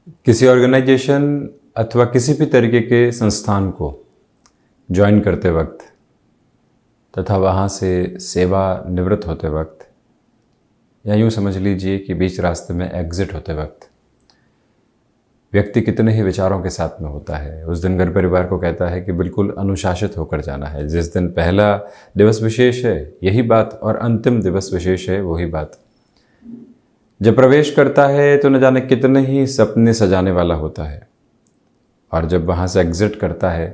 किसी ऑर्गेनाइजेशन अथवा किसी भी तरीके के संस्थान को ज्वाइन करते वक्त तथा वहाँ से सेवा निवृत्त होते वक्त, या यूँ समझ लीजिए कि बीच रास्ते में एग्ज़िट होते वक्त व्यक्ति कितने ही विचारों के साथ में होता है। उस दिन घर परिवार को कहता है कि बिल्कुल अनुशासित होकर जाना है। जिस दिन पहला दिवस विशेष है यही बात, और अंतिम दिवस विशेष है वही बात। जब प्रवेश करता है तो न जाने कितने ही सपने सजाने वाला होता है, और जब वहाँ से एग्ज़िट करता है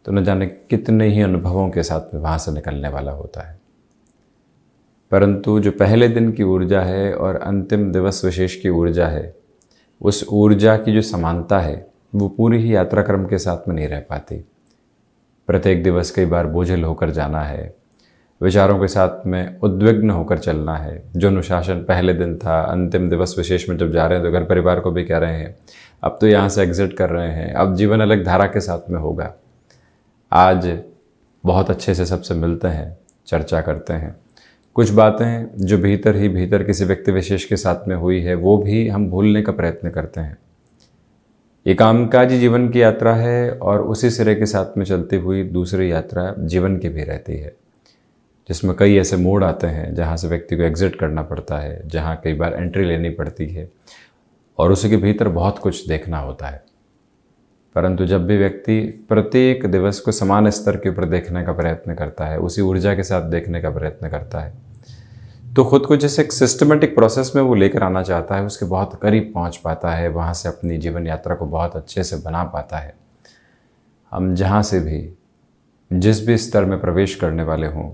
तो न जाने कितने ही अनुभवों के साथ में वहाँ से निकलने वाला होता है। परंतु जो पहले दिन की ऊर्जा है और अंतिम दिवस विशेष की ऊर्जा है, उस ऊर्जा की जो समानता है वो पूरी ही यात्रा क्रम के साथ में नहीं रह पाती। प्रत्येक दिवस कई बार बोझिल होकर जाना है, विचारों के साथ में उद्विग्न होकर चलना है। जो अनुशासन पहले दिन था, अंतिम दिवस विशेष में जब जा रहे हैं तो घर परिवार को भी कह रहे हैं अब तो यहाँ से एग्ज़िट कर रहे हैं, अब जीवन अलग धारा के साथ में होगा। आज बहुत अच्छे से सबसे मिलते हैं, चर्चा करते हैं। कुछ बातें जो भीतर ही भीतर किसी व्यक्ति विशेष के साथ में हुई है वो भी हम भूलने का प्रयत्न करते हैं। ये कामकाजी जीवन की यात्रा है और उसी सिरे के साथ में चलती हुई दूसरी यात्रा जीवन की भी रहती है, जिसमें कई ऐसे मोड़ आते हैं जहाँ से व्यक्ति को एग्ज़िट करना पड़ता है, जहाँ कई बार एंट्री लेनी पड़ती है और उसी के भीतर बहुत कुछ देखना होता है। परंतु जब भी व्यक्ति प्रत्येक दिवस को समान स्तर के ऊपर देखने का प्रयत्न करता है, उसी ऊर्जा के साथ देखने का प्रयत्न करता है, तो खुद को जिस एक सिस्टमेटिक प्रोसेस में वो लेकर आना चाहता है उसके बहुत करीब पहुंच पाता है, वहाँ से अपनी जीवन यात्रा को बहुत अच्छे से बना पाता है। हम जहाँ से भी जिस भी स्तर में प्रवेश करने वाले हों,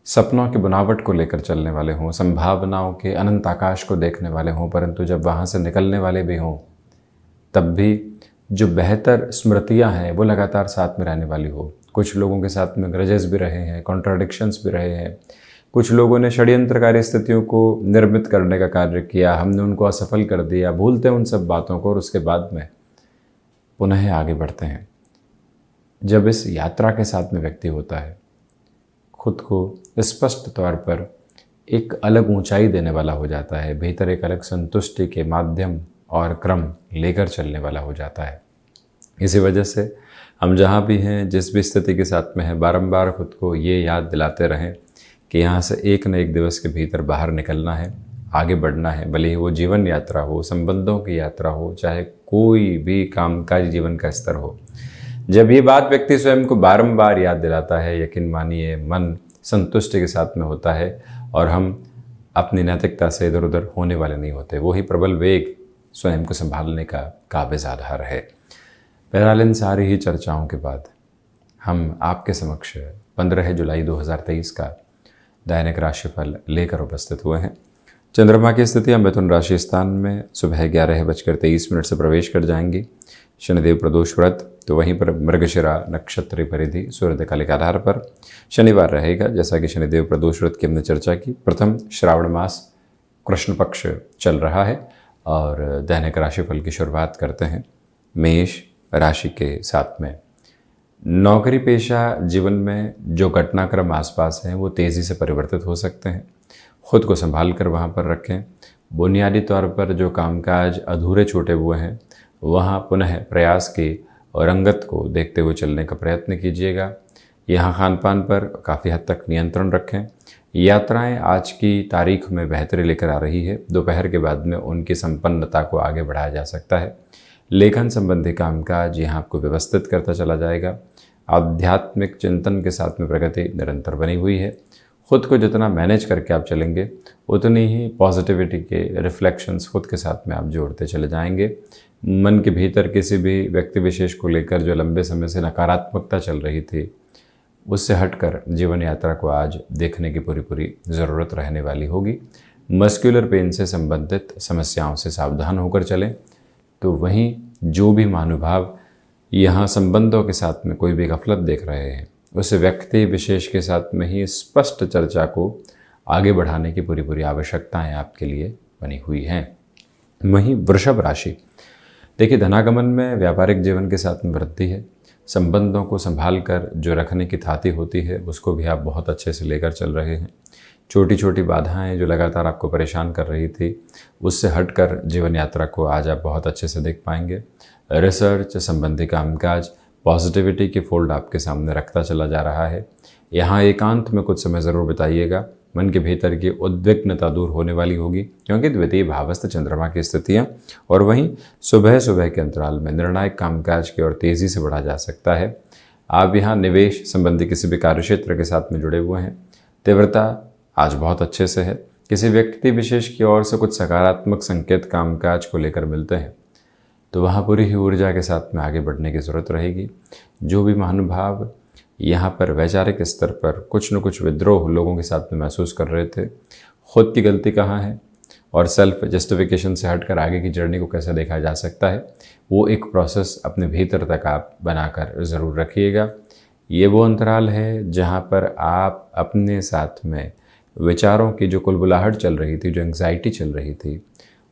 सपनों की बनावट को लेकर चलने वाले हों, संभावनाओं के अनंत आकाश को देखने वाले हों, परंतु जब वहाँ से निकलने वाले भी हों तब भी जो बेहतर स्मृतियाँ हैं वो लगातार साथ में रहने वाली हो। कुछ लोगों के साथ में ग्रजेस भी रहे हैं, कॉन्ट्राडिक्शंस भी रहे हैं, कुछ लोगों ने षड्यंत्रकारी स्थितियों को निर्मित करने का कार्य किया, हमने उनको असफल कर दिया। भूलते हैं उन सब बातों को और उसके बाद में पुनः आगे बढ़ते हैं। जब इस यात्रा के साथ में व्यक्ति होता है, खुद को स्पष्ट तौर पर एक अलग ऊंचाई देने वाला हो जाता है, भीतर एक अलग संतुष्टि के माध्यम और क्रम लेकर चलने वाला हो जाता है। इसी वजह से हम जहाँ भी हैं, जिस भी स्थिति के साथ में हैं, बारंबार खुद को ये याद दिलाते रहें कि यहाँ से एक न एक दिवस के भीतर बाहर निकलना है, आगे बढ़ना है। भले ही वो जीवन यात्रा हो, संबंधों की यात्रा हो, चाहे कोई भी कामकाजी जीवन का स्तर हो। जब ये बात व्यक्ति स्वयं को बारंबार याद दिलाता है, यकीन मानिए मन संतुष्टि के साथ में होता है और हम अपनी नैतिकता से इधर उधर होने वाले नहीं होते। वही प्रबल वेग स्वयं को संभालने का काबिज आधार है। बहरहाल इन सारी ही चर्चाओं के बाद हम आपके समक्ष 15 जुलाई 2023 का दैनिक राशिफल लेकर उपस्थित हुए हैं। चंद्रमा की स्थितियां मिथुन राशि स्थान में सुबह 11:23 से प्रवेश कर जाएंगी। शनिदेव प्रदोष व्रत तो वहीं पर मृगशिरा नक्षत्र परिधि सूर्य काले के आधार पर शनिवार रहेगा। जैसा कि शनिदेव प्रदोष व्रत की हमने चर्चा की, प्रथम श्रावण मास कृष्ण पक्ष चल रहा है और दैनिक राशिफल की शुरुआत करते हैं मेष राशि के साथ में। नौकरी पेशा जीवन में जो घटनाक्रम आसपास हैं वो तेज़ी से परिवर्तित हो सकते हैं। खुद को संभाल कर वहाँ पर रखें। बुनियादी तौर पर जो कामकाज अधूरे छूटे हुए हैं वहाँ पुनः प्रयास की और रंगत को देखते हुए चलने का प्रयत्न कीजिएगा। यहाँ खान पान पर काफ़ी हद तक नियंत्रण रखें। यात्राएं आज की तारीख में बेहतरी लेकर आ रही है। दोपहर के बाद में उनकी संपन्नता को आगे बढ़ाया जा सकता है। लेखन संबंधी कामकाज यहाँ आपको व्यवस्थित करता चला जाएगा। आध्यात्मिक चिंतन के साथ में प्रगति निरंतर बनी हुई है। खुद को जितना मैनेज करके आप चलेंगे उतनी ही पॉजिटिविटी के रिफ्लेक्शंस खुद के साथ में आप जोड़ते चले जाएंगे। मन के भीतर किसी भी व्यक्ति विशेष को लेकर जो लंबे समय से नकारात्मकता चल रही थी उससे हटकर जीवन यात्रा को आज देखने की पूरी ज़रूरत रहने वाली होगी। मस्कुलर पेन से संबंधित समस्याओं से सावधान होकर चलें। तो वहीं जो भी महानुभाव यहाँ संबंधों के साथ में कोई भी गफलत देख रहे हैं उस व्यक्ति विशेष के साथ में ही स्पष्ट चर्चा को आगे बढ़ाने की पूरी आवश्यकताएं आपके लिए बनी हुई हैं। वहीं वृषभ राशि, देखिए धनागमन में व्यापारिक जीवन के साथ में वृद्धि है। संबंधों को संभाल कर जो रखने की थाती होती है उसको भी आप बहुत अच्छे से लेकर चल रहे हैं। छोटी छोटी बाधाएं जो लगातार आपको परेशान कर रही थी, उससे हटकर जीवन यात्रा को आज आप बहुत अच्छे से देख पाएंगे। रिसर्च संबंधी कामकाज पॉजिटिविटी की फोल्ड आपके सामने रखता चला जा रहा है। यहाँ एकांत में कुछ समय ज़रूर बिताइएगा। मन के भीतर की उद्विग्नता दूर होने वाली होगी, क्योंकि द्वितीय भावस्थ चंद्रमा की स्थितियाँ और वहीं सुबह सुबह के अंतराल में निर्णायक कामकाज की ओर तेज़ी से बढ़ा जा सकता है। आप यहाँ निवेश संबंधी किसी भी कार्यक्षेत्र के साथ में जुड़े हुए हैं, तीव्रता आज बहुत अच्छे से है। किसी व्यक्ति विशेष की ओर से कुछ सकारात्मक संकेत कामकाज को लेकर मिलते हैं, तो वहाँ पूरी ही ऊर्जा के साथ में आगे बढ़ने की ज़रूरत रहेगी। जो भी महानुभाव यहाँ पर वैचारिक स्तर पर कुछ न कुछ विद्रोह लोगों के साथ में महसूस कर रहे थे, खुद की गलती कहाँ है और सेल्फ जस्टिफिकेशन से हटकर आगे की जर्नी को कैसे देखा जा सकता है, वो एक प्रोसेस अपने भीतर तक आप बनाकर ज़रूर रखिएगा। ये वो अंतराल है जहाँ पर आप अपने साथ में विचारों की जो कुलबुलाहट चल रही थी, जो एंग्जाइटी चल रही थी,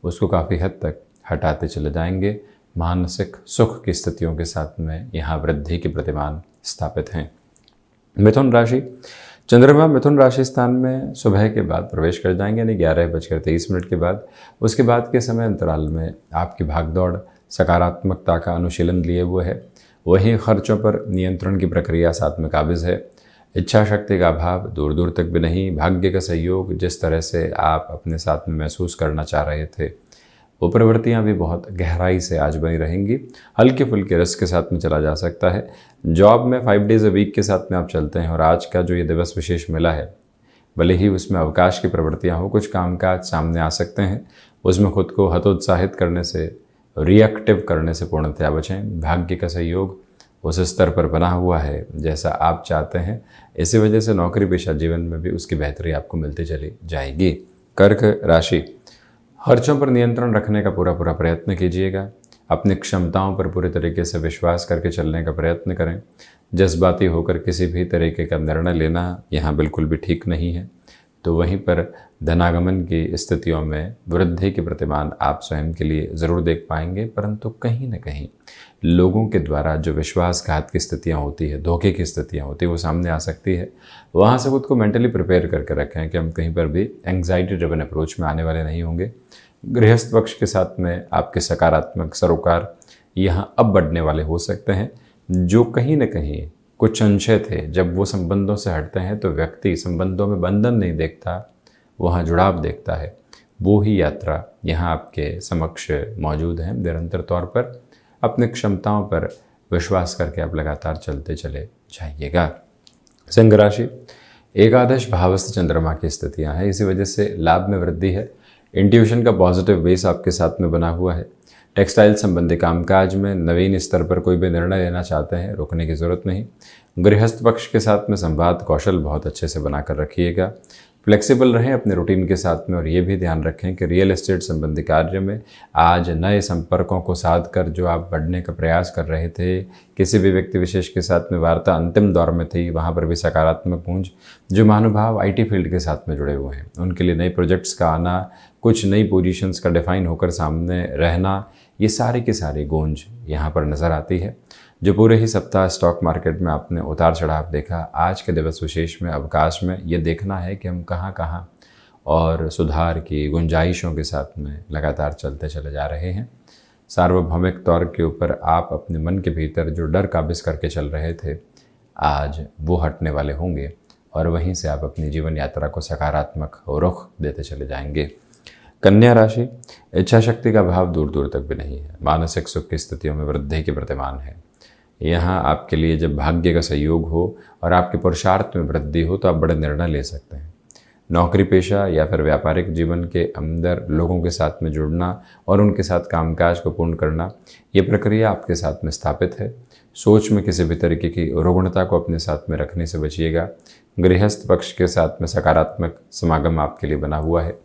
उसको काफ़ी हद तक हटाते चले जाएंगे। मानसिक सुख की स्थितियों के साथ में यहाँ वृद्धि के प्रतिमान स्थापित हैं। मिथुन राशि, चंद्रमा मिथुन राशि स्थान में सुबह के बाद प्रवेश कर जाएंगे, यानी 11:23 के बाद। उसके बाद के समय अंतराल में आपकी भागदौड़ सकारात्मकता का अनुशीलन लिए हुए है। वहीं खर्चों पर नियंत्रण की प्रक्रिया साथ में काबिज है। इच्छा शक्ति का अभाव दूर दूर तक भी नहीं। भाग्य का सहयोग जिस तरह से आप अपने साथ में महसूस करना चाह रहे थे, वो प्रवृत्तियाँ भी बहुत गहराई से आज बनी रहेंगी। हल्के फुल्के रस के साथ में चला जा सकता है। जॉब में 5 डेज़ अ वीक के साथ में आप चलते हैं और आज का जो ये दिवस विशेष मिला है, भले ही उसमें अवकाश की प्रवृत्तियाँ हो, कुछ कामकाज सामने आ सकते हैं। उसमें खुद को हतोत्साहित करने से, रिएक्टिव करने से पूर्णतया बचें। भाग्य का सहयोग उस स्तर पर बना हुआ है जैसा आप चाहते हैं। इसी वजह से नौकरी पेशा जीवन में भी उसकी बेहतरी आपको मिलती चली जाएगी। कर्क राशि, खर्चों पर नियंत्रण रखने का पूरा प्रयत्न कीजिएगा। अपनी क्षमताओं पर पूरे तरीके से विश्वास करके चलने का प्रयत्न करें। जज्बाती होकर किसी भी तरीके का निर्णय लेना यहाँ बिल्कुल भी ठीक नहीं है। तो वहीं पर धनागमन की स्थितियों में वृद्धि के प्रतिमान आप स्वयं के लिए ज़रूर देख पाएंगे, परंतु कहीं न कहीं लोगों के द्वारा जो विश्वासघात की स्थितियाँ होती है, धोखे की स्थितियाँ होती है, वो सामने आ सकती है। वहाँ से खुद को मेंटली प्रिपेयर करके रखें कि हम कहीं पर भी एंग्जाइटी ड्रिवन अप्रोच में आने वाले नहीं होंगे। गृहस्थ पक्ष के साथ में आपके सकारात्मक सरोकार यहाँ अब बढ़ने वाले हो सकते हैं। जो कहीं न कहीं कुछ संशय थे, जब वो संबंधों से हटते हैं तो व्यक्ति संबंधों में बंधन नहीं देखता, वहाँ जुड़ाव देखता है। वो ही यात्रा यहाँ आपके समक्ष मौजूद है। निरंतर तौर पर अपने क्षमताओं पर विश्वास करके आप लगातार चलते चले जाइएगा। सिंह राशि, एकादश भावस्थ चंद्रमा की स्थितियाँ हैं, इसी वजह से लाभ में वृद्धि है। इंट्यूशन का पॉजिटिव बेस आपके साथ में बना हुआ है। टेक्सटाइल संबंधी कामकाज में नवीन स्तर पर कोई भी निर्णय लेना चाहते हैं, रुकने की ज़रूरत नहीं। गृहस्थ पक्ष के साथ में संवाद कौशल बहुत अच्छे से बनाकर रखिएगा। फ्लेक्सिबल रहें अपने रूटीन के साथ में और ये भी ध्यान रखें कि रियल एस्टेट संबंधी कार्य में आज नए संपर्कों को साध कर जो आप बढ़ने का प्रयास कर रहे थे, किसी भी व्यक्ति विशेष के साथ में वार्ता अंतिम दौर में थी, वहाँ पर भी सकारात्मक गूंज। जो महानुभाव IT फील्ड के साथ में जुड़े हुए हैं, उनके लिए नए प्रोजेक्ट्स का आना, कुछ नई पोजीशंस का डिफाइन होकर सामने रहना, ये सारी की सारी गूंज यहाँ पर नज़र आती है। जो पूरे ही सप्ताह स्टॉक मार्केट में आपने उतार चढ़ाव देखा, आज के दिवस विशेष में अवकाश में ये देखना है कि हम कहाँ कहाँ और सुधार की गुंजाइशों के साथ में लगातार चलते चले जा रहे हैं। सार्वभौमिक तौर के ऊपर आप अपने मन के भीतर जो डर काबिज करके चल रहे थे, आज वो हटने वाले होंगे और वहीं से आप अपनी जीवन यात्रा को सकारात्मक रुख देते चले जाएंगे। कन्या राशि, इच्छा शक्ति का भाव दूर दूर तक भी नहीं है। मानसिक सुख की स्थितियों में वृद्धि के प्रतिमान है। यहाँ आपके लिए जब भाग्य का सहयोग हो और आपके पुरुषार्थ में वृद्धि हो तो आप बड़े निर्णय ले सकते हैं। नौकरी पेशा या फिर व्यापारिक जीवन के अंदर लोगों के साथ में जुड़ना और उनके साथ कामकाज को पूर्ण करना, ये प्रक्रिया आपके साथ में स्थापित है। सोच में किसी भी तरीके की रुग्णता को अपने साथ में रखने से बचिएगा। गृहस्थ पक्ष के साथ में सकारात्मक समागम आपके लिए बना हुआ है।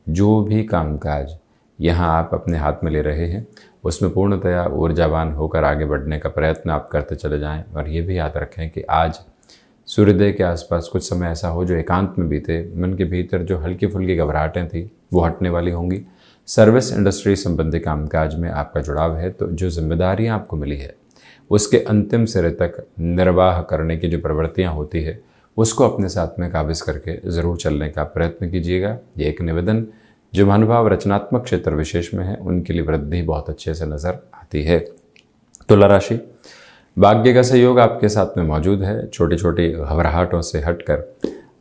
जो भी कामकाज यहाँ आप अपने हाथ में ले रहे हैं, उसमें पूर्णतया ऊर्जावान होकर आगे बढ़ने का प्रयत्न आप करते चले जाएं। और ये भी याद रखें कि आज सूर्योदय के आसपास कुछ समय ऐसा हो जो एकांत में बीते। मन के भीतर जो हल्की फुल्की घबराहटें थी, वो हटने वाली होंगी। सर्विस इंडस्ट्री संबंधी कामकाज में आपका जुड़ाव है, तो जो जिम्मेदारियाँ आपको मिली है उसके अंतिम सिरे तक निर्वाह करने की जो प्रवृत्तियाँ होती है, उसको अपने साथ में काबिज करके ज़रूर चलने का प्रयत्न कीजिएगा। ये एक निवेदन जो महानुभाव रचनात्मक क्षेत्र विशेष में है उनके लिए वृद्धि बहुत अच्छे से नज़र आती है। तुला राशि, भाग्य का सहयोग आपके साथ में मौजूद है। छोटी छोटी घबराहटों से हटकर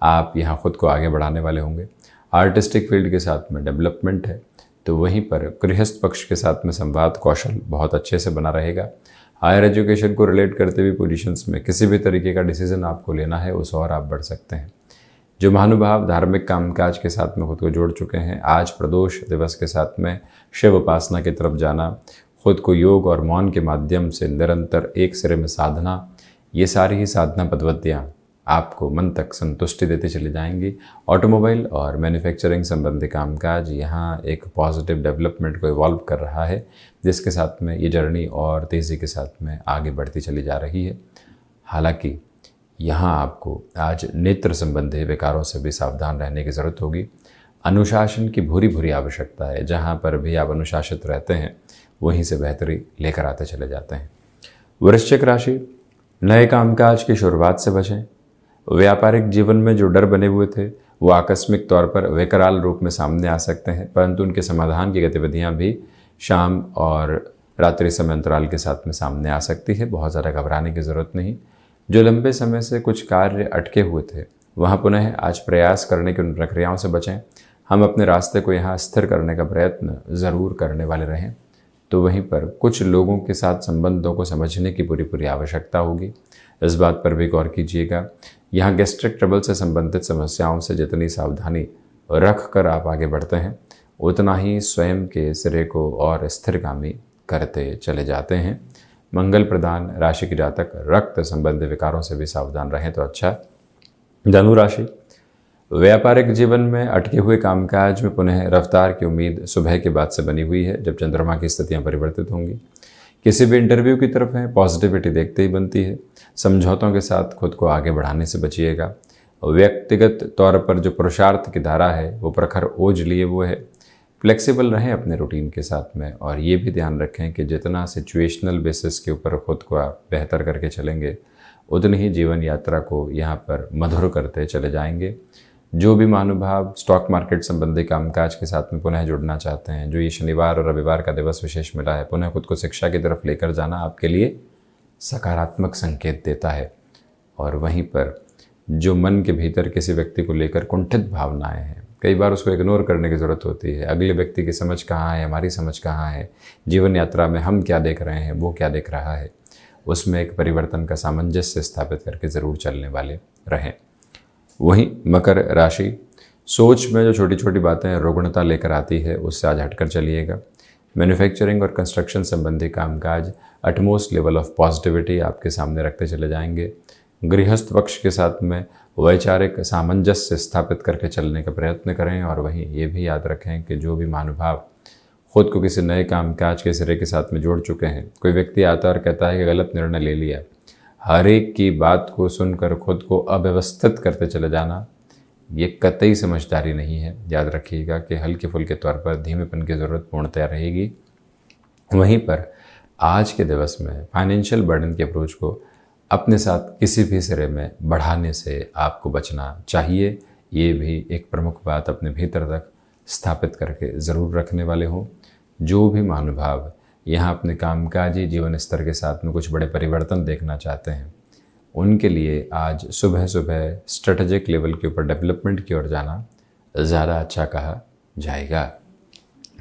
आप यहाँ खुद को आगे बढ़ाने वाले होंगे। आर्टिस्टिक फील्ड के साथ में डेवलपमेंट है, तो वहीं पर गृहस्थ पक्ष के साथ में संवाद कौशल बहुत अच्छे से बना रहेगा। हायर एजुकेशन को रिलेट करते हुए पोजीशंस में किसी भी तरीके का डिसीजन आपको लेना है उस और आप बढ़ सकते हैं। जो महानुभाव धार्मिक कामकाज के साथ में खुद को जोड़ चुके हैं, आज प्रदोष दिवस के साथ में शिव उपासना की तरफ जाना, खुद को योग और मौन के माध्यम से निरंतर एक सिरे में साधना, ये सारी ही साधना पद्धतियाँ आपको मन तक संतुष्टि देती चली जाएंगी। ऑटोमोबाइल और मैन्युफैक्चरिंग संबंधी कामकाज यहाँ एक पॉजिटिव डेवलपमेंट को इवॉल्व कर रहा है, जिसके साथ में ये जर्नी और तेज़ी के साथ में आगे बढ़ती चली जा रही है। हालांकि यहाँ आपको आज नेत्र संबंधी विकारों से भी सावधान रहने की ज़रूरत होगी। अनुशासन की भूरी भूरी आवश्यकता है। जहाँ पर भी आप अनुशासित रहते हैं वहीं से बेहतरी लेकर आते चले जाते हैं। वृश्चिक राशि, नए कामकाज की शुरुआत से बचें। व्यापारिक जीवन में जो डर बने हुए थे वो आकस्मिक तौर पर विकराल रूप में सामने आ सकते हैं, परंतु उनके समाधान की गतिविधियां भी शाम और रात्रि समय अंतराल के साथ में सामने आ सकती है। बहुत ज़्यादा घबराने की ज़रूरत नहीं। जो लंबे समय से कुछ कार्य अटके हुए थे वहाँ पुनः आज प्रयास करने की उन प्रक्रियाओं से बचें। हम अपने रास्ते को यहाँ स्थिर करने का प्रयत्न ज़रूर करने वाले रहें। तो वहीं पर कुछ लोगों के साथ संबंधों को समझने की पूरी आवश्यकता होगी। इस बात पर भी गौर कीजिएगा। यहाँ गैस्ट्रिक ट्रबल से संबंधित समस्याओं से जितनी सावधानी रख कर आप आगे बढ़ते हैं उतना ही स्वयं के सिरे को और स्थिरगामी करते चले जाते हैं। मंगल प्रदान राशि के जातक रक्त संबंधी विकारों से भी सावधान रहें तो अच्छा। धनु राशि, व्यापारिक जीवन में अटके हुए कामकाज में पुनः रफ्तार की उम्मीद सुबह के बाद से बनी हुई है, जब चंद्रमा की स्थितियां परिवर्तित होंगी। किसी भी इंटरव्यू की तरफ है पॉजिटिविटी देखते ही बनती है। समझौतों के साथ खुद को आगे बढ़ाने से बचिएगा। व्यक्तिगत तौर पर जो पुरुषार्थ की धारा है वो प्रखर ओज लिए हुए है। फ्लेक्सिबल रहें अपने रूटीन के साथ में, और ये भी ध्यान रखें कि जितना सिचुएशनल बेसिस के ऊपर खुद को आप बेहतर करके चलेंगे उतनी ही जीवन यात्रा को यहाँ पर मधुर करते चले जाएंगे। जो भी महानुभाव स्टॉक मार्केट संबंधी कामकाज के साथ में पुनः जुड़ना चाहते हैं, जो ये शनिवार और रविवार का दिवस विशेष मिला है, पुनः खुद को शिक्षा की तरफ लेकर जाना आपके लिए सकारात्मक संकेत देता है। और वहीं पर जो मन के भीतर किसी व्यक्ति को लेकर कुंठित भावनाएं हैं, कई बार उसको इग्नोर करने की ज़रूरत होती है। अगले व्यक्ति की समझ कहाँ है, हमारी समझ कहाँ है, जीवन यात्रा में हम क्या देख रहे हैं, वो क्या देख रहा है, उसमें एक परिवर्तन का सामंजस्य स्थापित करके ज़रूर चलने वाले रहें। वहीं मकर राशि, सोच में जो छोटी छोटी बातें रुग्णता लेकर आती है उससे आज हटकर चलिएगा। मैन्युफैक्चरिंग और कंस्ट्रक्शन संबंधी कामकाज अटमोस्ट लेवल ऑफ पॉजिटिविटी आपके सामने रखते चले जाएंगे। गृहस्थ पक्ष के साथ में वैचारिक सामंजस्य स्थापित करके चलने का प्रयत्न करें। और वहीं ये भी याद रखें कि जो भी महानुभाव खुद को किसी नए कामकाज के सिरे के साथ में जोड़ चुके हैं, कोई व्यक्ति आता और कहता है कि गलत निर्णय ले लिया, हर एक की बात को सुनकर खुद को अव्यवस्थित करते चले जाना ये कतई समझदारी नहीं है। याद रखिएगा कि हल्के फुल्के तौर पर धीमेपन की ज़रूरत पूर्णतया रहेगी। वहीं पर आज के दिवस में फाइनेंशियल बर्डन के अप्रोच को अपने साथ किसी भी सिरे में बढ़ाने से आपको बचना चाहिए। ये भी एक प्रमुख बात अपने भीतर तक स्थापित करके ज़रूर रखने वाले हों। जो भी महानुभाव यहाँ अपने कामकाजी जीवन स्तर के साथ में कुछ बड़े परिवर्तन देखना चाहते हैं, उनके लिए आज सुबह सुबह स्ट्रेटेजिक लेवल के ऊपर डेवलपमेंट की ओर जाना ज़्यादा अच्छा कहा जाएगा।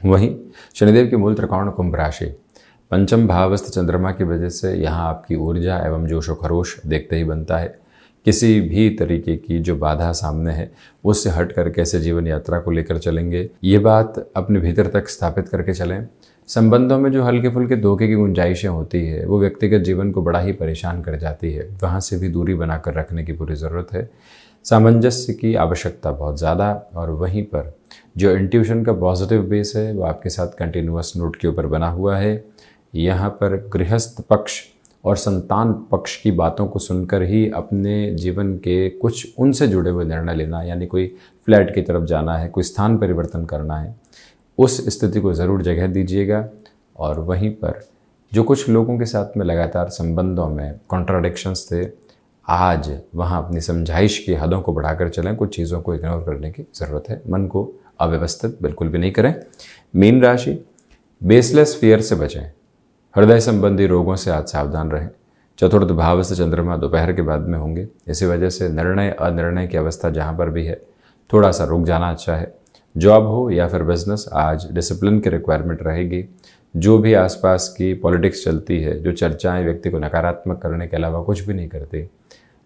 वहीं शनिदेव की मूल त्रिकोण कुंभ राशि, पंचम भावस्थ चंद्रमा की वजह से यहाँ आपकी ऊर्जा एवं जोश व खरोश देखते ही बनता है। किसी भी तरीके की जो बाधा सामने है उससे हट कर कैसे जीवन यात्रा को लेकर चलेंगे, ये बात अपने भीतर तक स्थापित करके चलें। संबंधों में जो हल्के फुल्के धोखे की गुंजाइशें होती है वो व्यक्तिगत जीवन को बड़ा ही परेशान कर जाती है, वहाँ से भी दूरी बनाकर रखने की पूरी ज़रूरत है। सामंजस्य की आवश्यकता बहुत ज़्यादा। और वहीं पर जो इंट्यूशन का पॉजिटिव बेस है वो आपके साथ कंटिन्यूअस नोट के ऊपर बना हुआ है। यहाँ पर गृहस्थ पक्ष और संतान पक्ष की बातों को सुनकर ही अपने जीवन के कुछ उनसे जुड़े हुए निर्णय लेना, यानी कोई फ्लैट की तरफ जाना है, कोई स्थान परिवर्तन करना है, उस स्थिति को ज़रूर जगह दीजिएगा। और वहीं पर जो कुछ लोगों के साथ में लगातार संबंधों में कॉन्ट्राडिक्शंस थे आज वहाँ अपनी समझाइश की हदों को बढ़ाकर चलें, कुछ चीज़ों को इग्नोर करने की ज़रूरत है। मन को अव्यवस्थित बिल्कुल भी नहीं करें। मीन राशि, बेसलेस फियर से बचें। हृदय संबंधी रोगों से आज सावधान रहें। चतुर्थ भाव से चंद्रमा दोपहर के बाद में होंगे, इसी वजह से निर्णय अनिर्णय की अवस्था जहाँ पर भी है थोड़ा सा रुक जाना अच्छा है। जॉब हो या फिर बिजनेस, आज डिसिप्लिन की रिक्वायरमेंट रहेगी। जो भी आसपास की पॉलिटिक्स चलती है, जो चर्चाएं व्यक्ति को नकारात्मक करने के अलावा कुछ भी नहीं करती,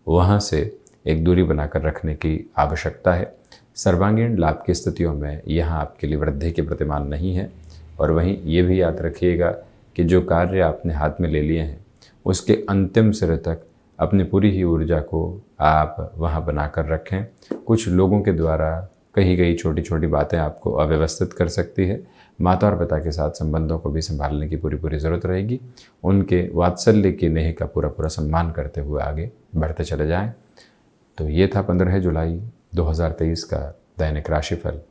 वहाँ से एक दूरी बनाकर रखने की आवश्यकता है। सर्वांगीण लाभ की स्थितियों में यहाँ आपके लिए वृद्धि के प्रतिमान नहीं है। और वहीं ये भी याद रखिएगा कि जो कार्य आपने हाथ में ले लिए हैं उसके अंतिम सिरे तक अपनी पूरी ही ऊर्जा को आप वहाँ बनाकर रखें। कुछ लोगों के द्वारा कही गई छोटी छोटी बातें आपको अव्यवस्थित कर सकती है। माता और पिता के साथ संबंधों को भी संभालने की पूरी ज़रूरत रहेगी। उनके वात्सल्य की नेह का पूरा सम्मान करते हुए आगे बढ़ते चले जाएं। तो ये था 15 जुलाई 2023 का दैनिक राशिफल।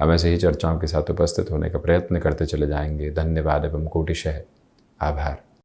हम ऐसे ही चर्चाओं के साथ उपस्थित होने का प्रयत्न करते चले जाएंगे। धन्यवाद एवं कोटिशः आभार।